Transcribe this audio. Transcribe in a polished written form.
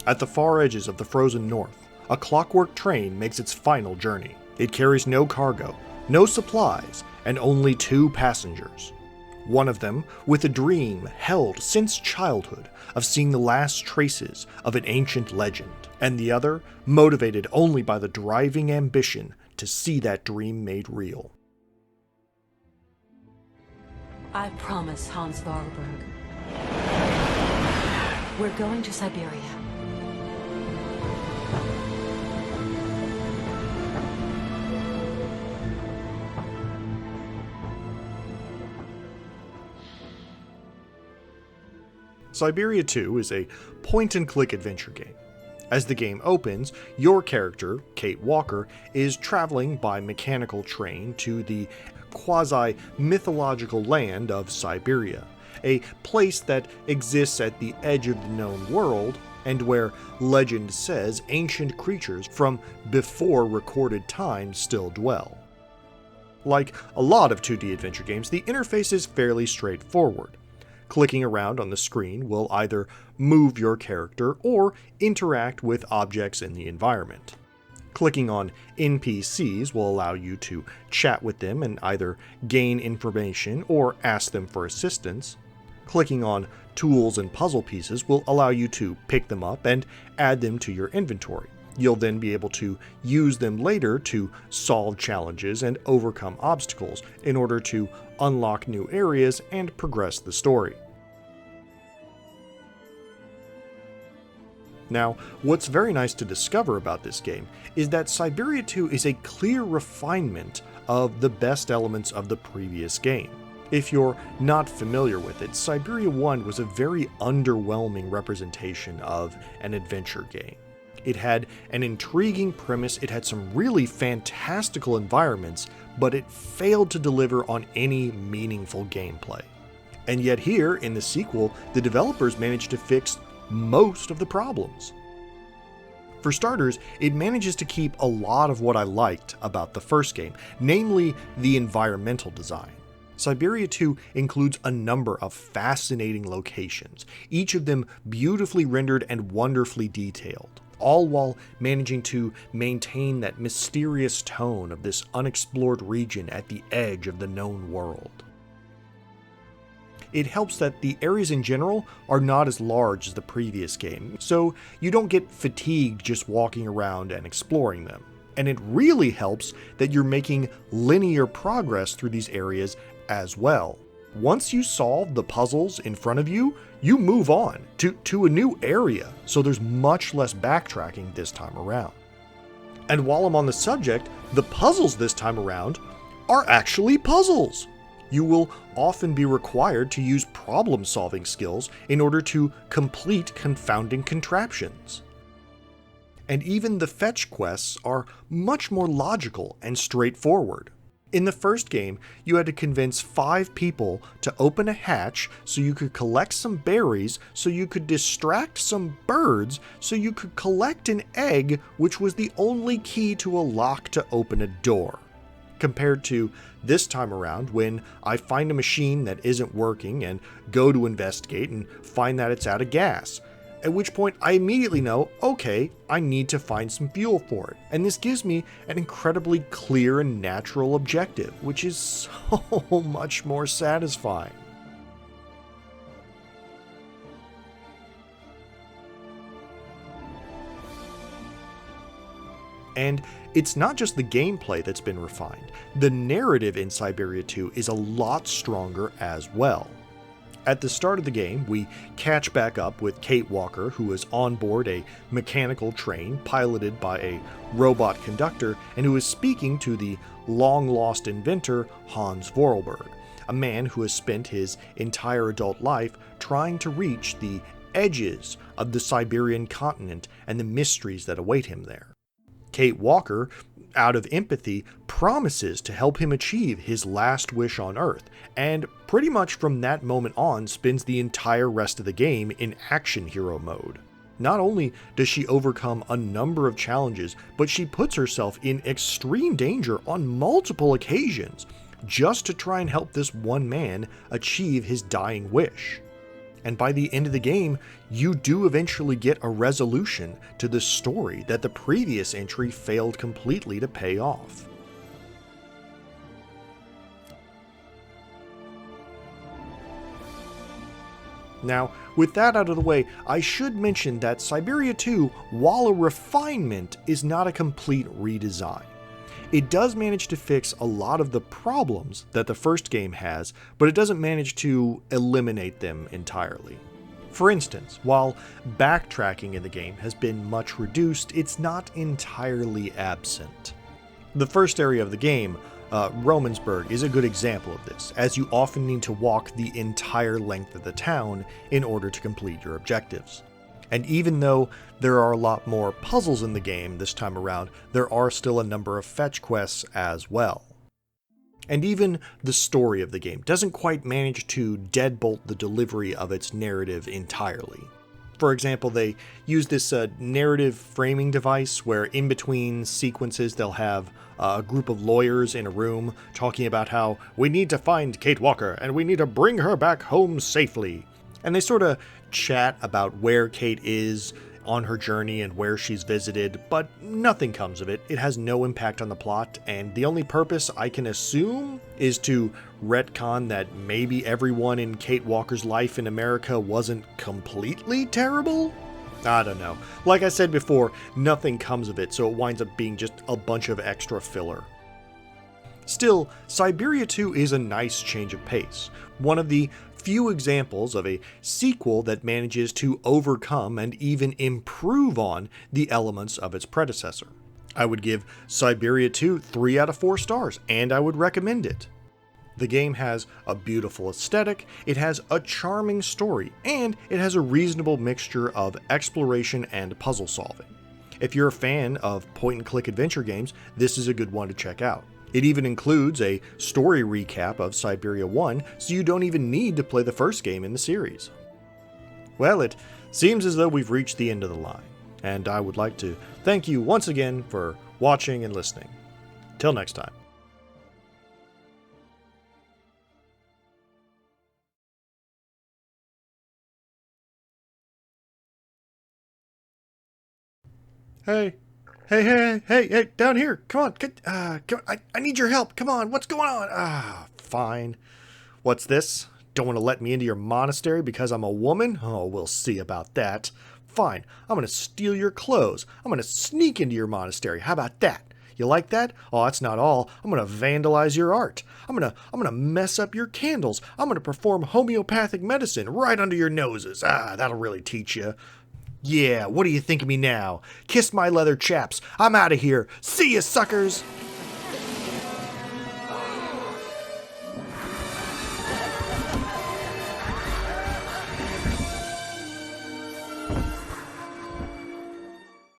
At the far edges of the frozen north, a clockwork train makes its final journey. It carries no cargo, no supplies, and only 2 passengers. One of them with a dream held since childhood of seeing the last traces of an ancient legend, and the other motivated only by the driving ambition to see that dream made real. I promise, Hans Vorarlberg. We're going to Syberia. Syberia 2 is a point-and-click adventure game. As the game opens, your character, Kate Walker, is traveling by mechanical train to the quasi-mythological land of Syberia, a place that exists at the edge of the known world, and where legend says ancient creatures from before recorded times still dwell. Like a lot of 2D adventure games, the interface is fairly straightforward. Clicking around on the screen will either move your character or interact with objects in the environment. Clicking on NPCs will allow you to chat with them and either gain information or ask them for assistance. Clicking on tools and puzzle pieces will allow you to pick them up and add them to your inventory. You'll then be able to use them later to solve challenges and overcome obstacles in order to unlock new areas and progress the story. Now, what's very nice to discover about this game is that Syberia 2 is a clear refinement of the best elements of the previous game. If you're not familiar with it, Syberia 1 was a very underwhelming representation of an adventure game. It had an intriguing premise, it had some really fantastical environments, but it failed to deliver on any meaningful gameplay. And yet here, in the sequel, the developers managed to fix most of the problems. For starters, it manages to keep a lot of what I liked about the first game, namely the environmental design. Syberia 2 includes a number of fascinating locations, each of them beautifully rendered and wonderfully detailed, all while managing to maintain that mysterious tone of this unexplored region at the edge of the known world. It helps that the areas in general are not as large as the previous game, so you don't get fatigued just walking around and exploring them. And it really helps that you're making linear progress through these areas as well. Once you solve the puzzles in front of you, you move on to a new area, so there's much less backtracking this time around. And while I'm on the subject, the puzzles this time around are actually puzzles. You will often be required to use problem-solving skills in order to complete confounding contraptions. And even the fetch quests are much more logical and straightforward. In the first game, you had to convince 5 people to open a hatch so you could collect some berries, so you could distract some birds, so you could collect an egg, which was the only key to a lock to open a door. Compared to this time around, when I find a machine that isn't working and go to investigate and find that it's out of gas. At which point I immediately know, okay, I need to find some fuel for it. And this gives me an incredibly clear and natural objective, which is so much more satisfying. And it's not just the gameplay that's been refined. The narrative in Syberia 2 is a lot stronger as well. At the start of the game, we catch back up with Kate Walker, who is on board a mechanical train piloted by a robot conductor and who is speaking to the long-lost inventor Hans Vorarlberg, a man who has spent his entire adult life trying to reach the edges of the Siberian continent and the mysteries that await him there. Kate Walker, out of empathy, promises to help him achieve his last wish on Earth, and pretty much from that moment on spends the entire rest of the game in action hero mode. Not only does she overcome a number of challenges, but she puts herself in extreme danger on multiple occasions, just to try and help this one man achieve his dying wish. And by the end of the game, you do eventually get a resolution to the story that the previous entry failed completely to pay off. Now, with that out of the way, I should mention that Syberia 2, while a refinement, is not a complete redesign. It does manage to fix a lot of the problems that the first game has, but it doesn't manage to eliminate them entirely. For instance, while backtracking in the game has been much reduced, it's not entirely absent. The first area of the game, Romansburg, is a good example of this, as you often need to walk the entire length of the town in order to complete your objectives. And even though there are a lot more puzzles in the game this time around, there are still a number of fetch quests as well. And even the story of the game doesn't quite manage to deadbolt the delivery of its narrative entirely. For example, they use this narrative framing device where in between sequences they'll have a group of lawyers in a room talking about how we need to find Kate Walker and we need to bring her back home safely. And they sort of chat about where Kate is on her journey and where she's visited, but nothing comes of it. It has no impact on the plot, and the only purpose I can assume is to retcon that maybe everyone in Kate Walker's life in America wasn't completely terrible? I don't know. Like I said before, nothing comes of it, so it winds up being just a bunch of extra filler. Still, Syberia 2 is a nice change of pace, one of the few examples of a sequel that manages to overcome and even improve on the elements of its predecessor. I would give Syberia 2 3 out of 4 stars, and I would recommend it. The game has a beautiful aesthetic, it has a charming story, and it has a reasonable mixture of exploration and puzzle solving. If you're a fan of point-and-click adventure games, this is a good one to check out. It even includes a story recap of Syberia 1, so you don't even need to play the first game in the series. Well, it seems as though we've reached the end of the line, and I would like to thank you once again for watching and listening. Till next time. Hey, down here. Come on. I need your help. Come on. What's going on? Fine. What's this? Don't want to let me into your monastery because I'm a woman? Oh, we'll see about that. Fine. I'm going to steal your clothes. I'm going to sneak into your monastery. How about that? You like that? Oh, that's not all. I'm going to vandalize your art. I'm going to mess up your candles. I'm going to perform homeopathic medicine right under your noses. That'll really teach you. Yeah, what do you think of me now? Kiss my leather chaps. I'm out of here. See ya, suckers!